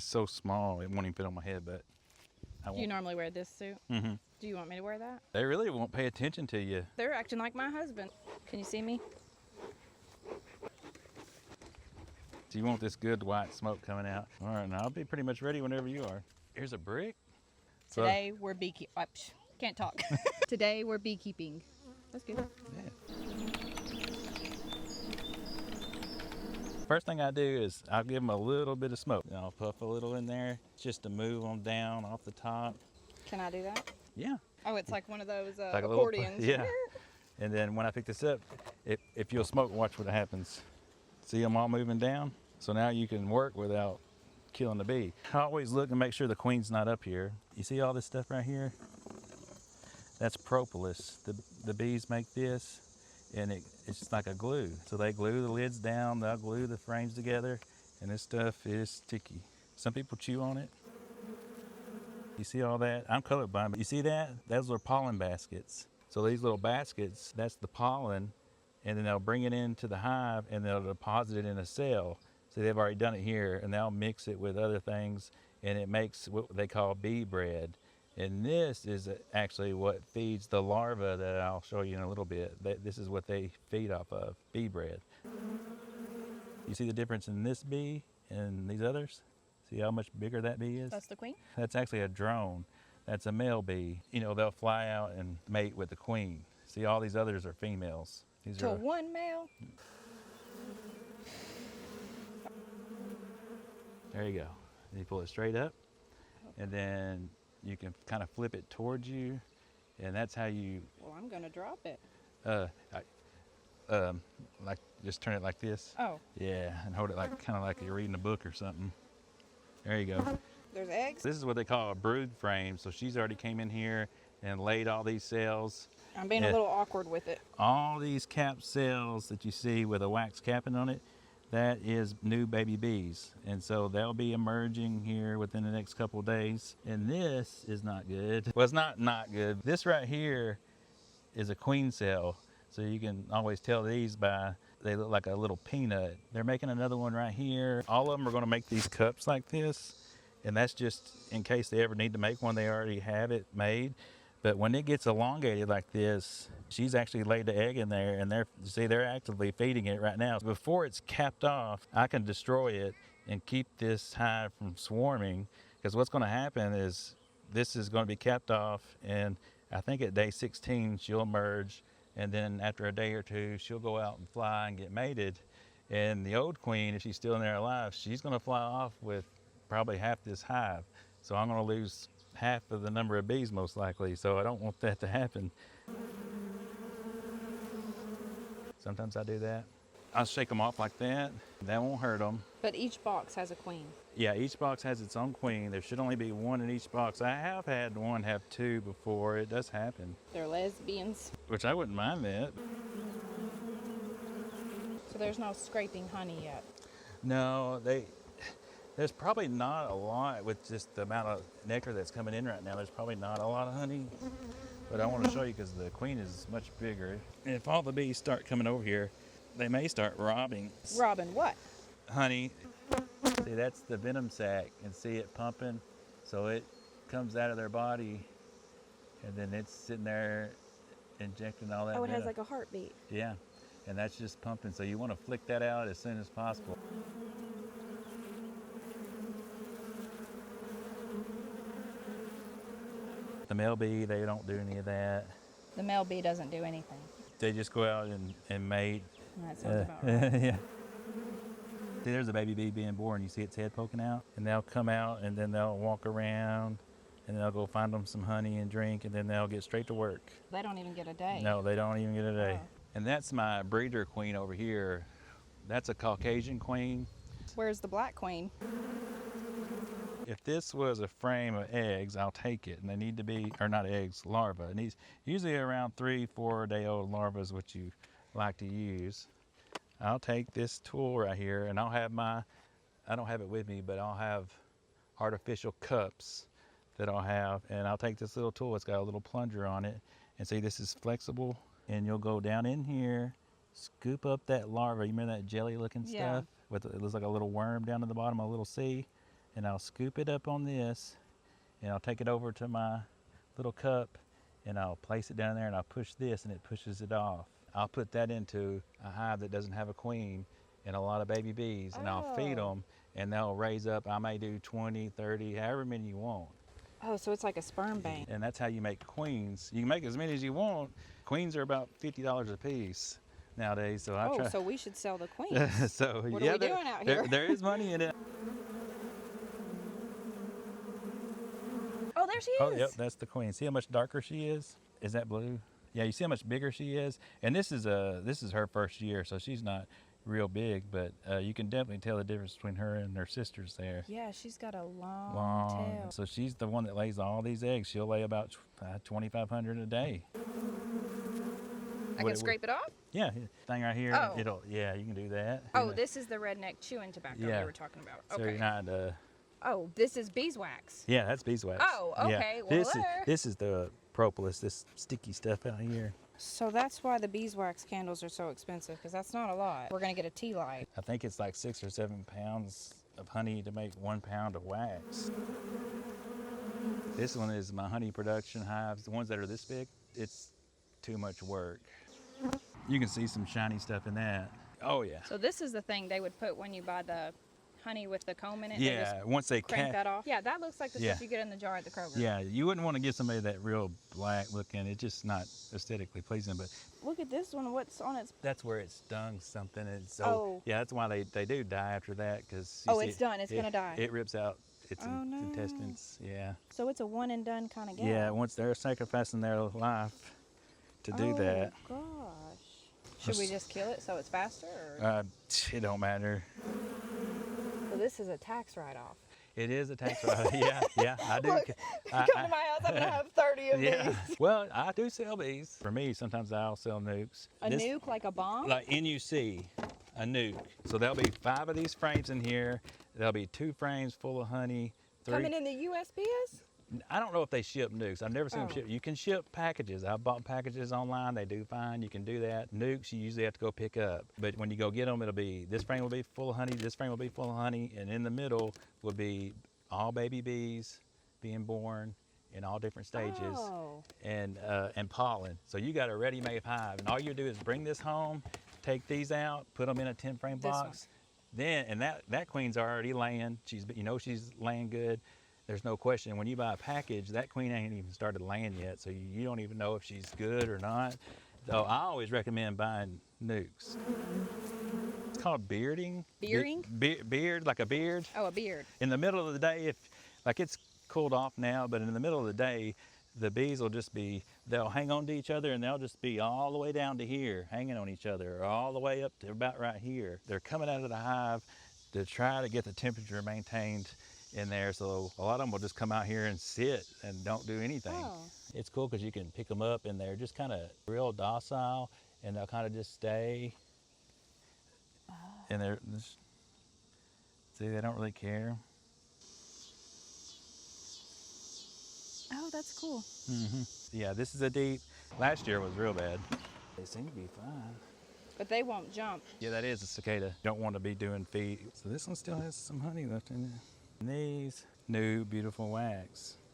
It's so small, it won't even fit on my head, but I Do you won't. normally wear this suit? Mm-hmm. Do you want me to wear that? They really won't pay attention to you. They're acting like my husband. Can you see me? So you want this good white smoke coming out. All right, now I'll be pretty much ready whenever you are. Here's a brick. So, Today we're beekeeping. Can't talk. Today we're beekeeping. That's good. yeah. First thing I do is I'll give them a little bit of smoke. And I'll puff a little in there just to move them down off the top. Can I do that? Yeah. Oh, it's like one of those Like a accordions. little, yeah. And then when I pick this up, if you'll smoke, watch what happens. See them all moving down? So now you can work without killing the bee. I always look and make sure the queen's not up here. You see all this stuff right here? That's propolis. The bees make this, and it's just like a glue. So they glue the lids down, they'll glue the frames together, and this stuff is sticky. Some people chew on it. You see all that? I'm colorblind, but you see that? Those are pollen baskets. So these little baskets, that's the pollen, and then they'll bring it into the hive and they'll deposit it in a cell. So they've already done it here, and they'll mix it with other things, and it makes what they call bee bread. And this is actually what feeds the larva that I'll show you in a little bit. This is what they feed off of, bee bread. You see the difference in this bee and these others? See how much bigger that bee is? That's the queen? That's actually a drone. That's a male bee. You know, they'll fly out and mate with the queen. See, all these others are females. These To are one male? There you go. You pull it straight up, and then you can kind of flip it towards you, and that's how you, Well, I'm going to drop it. like just turn it like this. Oh, Yeah, and hold it like kind of like you're reading a book or something. There you go. there's eggs? This is what they call a brood frame. So she's already came in here and laid all these cells. I'm being Yeah. a little awkward with it. All these cap cells that you see with a wax capping on it, that is new baby bees. And so they'll be emerging here within the next couple of days. And this is not good. Well, it's not good. This right here is a queen cell. So you can always tell these by, they look like a little peanut. They're making another one right here. All of them are going to make these cups like this. And that's just in case they ever need to make one, they already have it made. But when it gets elongated like this, she's actually laid the egg in there, and they're actively feeding it right now. Before it's capped off, I can destroy it and keep this hive from swarming, because what's going to happen is this is going to be capped off, and I think at day 16 she'll emerge, and then after a day or two she'll go out and fly and get mated. And the old queen, if she's still in there alive, she's going to fly off with probably half this hive. So I'm going to lose half of the number of bees most likely, so I don't want that to happen. Sometimes I do that. I'll shake them off like that. That won't hurt them. But each box has a queen. Yeah, each box has its own queen. There should only be one in each box. I have had one have two before. It does happen. They're lesbians. Which I wouldn't mind that. So there's no scraping honey yet. No, there's probably not a lot with just the amount of nectar that's coming in right now. There's probably not a lot of honey. But I want to show you because the queen is much bigger. And if all the bees start coming over here, they may start robbing. Robin, what? Honey. See, that's the venom sac, and see it pumping. So it comes out of their body, and then it's sitting there injecting all that Oh, it has venom. like a heartbeat. Yeah, and that's just pumping. So you want to flick that out as soon as possible. The male bee, they don't do any of that. The male bee doesn't do anything. They just go out and mate. That sounds about right. Yeah. See, there's a baby bee being born. You see its head poking out? And they'll come out, and then they'll walk around, and they'll go find them some honey and drink, and then they'll get straight to work. They don't even get a day. No, they don't even get a day. Oh. And that's my breeder queen over here. That's a Caucasian queen. Where's the black queen? If this was a frame of eggs, I'll take it. And they need to be, or not eggs, larvae. It needs usually around 3-4 day old larvae is what you like to use. I'll take this tool right here, and I'll have I don't have it with me, but I'll have artificial cups that I'll have. And I'll take this little tool, it's got a little plunger on it. And see, this is flexible. And you'll go down in here, scoop up that larva. You remember that jelly looking Yeah. stuff? It looks like a little worm down at the bottom, a little C. and I'll scoop it up on this, and I'll take it over to my little cup, and I'll place it down there, and I'll push this, and it pushes it off. I'll put that into a hive that doesn't have a queen and a lot of baby bees, and I'll feed them, and they'll raise up. I may do 20, 30, however many you want. Oh, so it's like a sperm bank. And that's how you make queens. You can make as many as you want. Queens are about $50 a piece nowadays. So I try. So we should sell the queens. So What yeah, are we doing out here? there is money in it. Oh, there she is. Oh, yep, that's the queen. See how much darker she is? Is that blue? Yeah, you see how much bigger she is? And this is her first year, so she's not real big, but you can definitely tell the difference between her and her sisters there. Yeah, she's got a long tail. So she's the one that lays all these eggs. She'll lay about 2,500 a day. I can scrape it off? Yeah, thing right here. Oh. Yeah, you can do that. Oh, this is the redneck chewing tobacco we were talking about. So Okay. you're not. Oh, this is beeswax. Yeah, that's beeswax. Oh, okay. Yeah. Well, This is the propolis, this sticky stuff out here. So that's why the beeswax candles are so expensive, because that's not a lot. We're going to get a tea light. I think it's like 6 or 7 pounds of honey to make 1 pound of wax. This one is my honey production hives. The ones that are this big, it's too much work. You can see some shiny stuff in that. Oh yeah. So this is the thing they would put when you buy the honey with the comb in it. Yeah, They just once they crank that off. Yeah, that looks like the Yeah. stuff you get in the jar at the Kroger. Yeah, you wouldn't want to give somebody that real black looking. It's just not aesthetically pleasing. But Look at this one. What's on its... that's where it stung something. And so Oh. yeah, that's why they do die after that, because It's done. It's gonna die. It rips out its Oh, no. intestines. Yeah. So it's a one and done kind of gal. Yeah, once they're sacrificing their life to do that. Oh, gosh. Should we just kill it so it's faster? Or... It don't matter. So this is a tax write-off. It is a tax write-off. Yeah, I do. Look, come to my house, I'm going to have 30 of Yeah. these. Well, I do sell bees. For me, sometimes I'll sell nukes. A nuke, like a bomb? Like NUC, a nuke. So there'll be 5 of these frames in here. There'll be 2 frames full of honey. 3. Coming in the USPS? I don't know if they ship nukes. I've never seen them Oh. ship. You can ship packages. I've bought packages online. They do fine. You can do that. Nukes, you usually have to go pick up. But when you go get them, it'll be, this frame will be full of honey, this frame will be full of honey, and in the middle will be all baby bees being born in all different stages, Oh. and pollen. So you got a ready-made hive, and all you do is bring this home, take these out, put them in a 10-frame This box. Then, and that queen's already laying. She's laying good. There's no question. When you buy a package, that queen ain't even started laying yet, so you don't even know if she's good or not. So I always recommend buying nukes. It's called bearding. Bearding? Beard, like a beard. Oh, a beard. In the middle of the day, it's cooled off now, but in the middle of the day, the bees will just be, they'll hang on to each other, and they'll just be all the way down to here, hanging on each other, or all the way up to about right here. They're coming out of the hive to try to get the temperature maintained in there, so a lot of them will just come out here and sit and don't do anything. Oh. It's cool because you can pick them up, and they're just kind of real docile, and they'll kind of just stay. And they're just, see, they don't really care. Oh, that's cool. Yeah, this is a deep. Last year was real bad. They seem to be fine. But they won't jump. Yeah, that is a cicada. Don't want to be doing feed. So this one still has some honey left in it. And these new beautiful wax.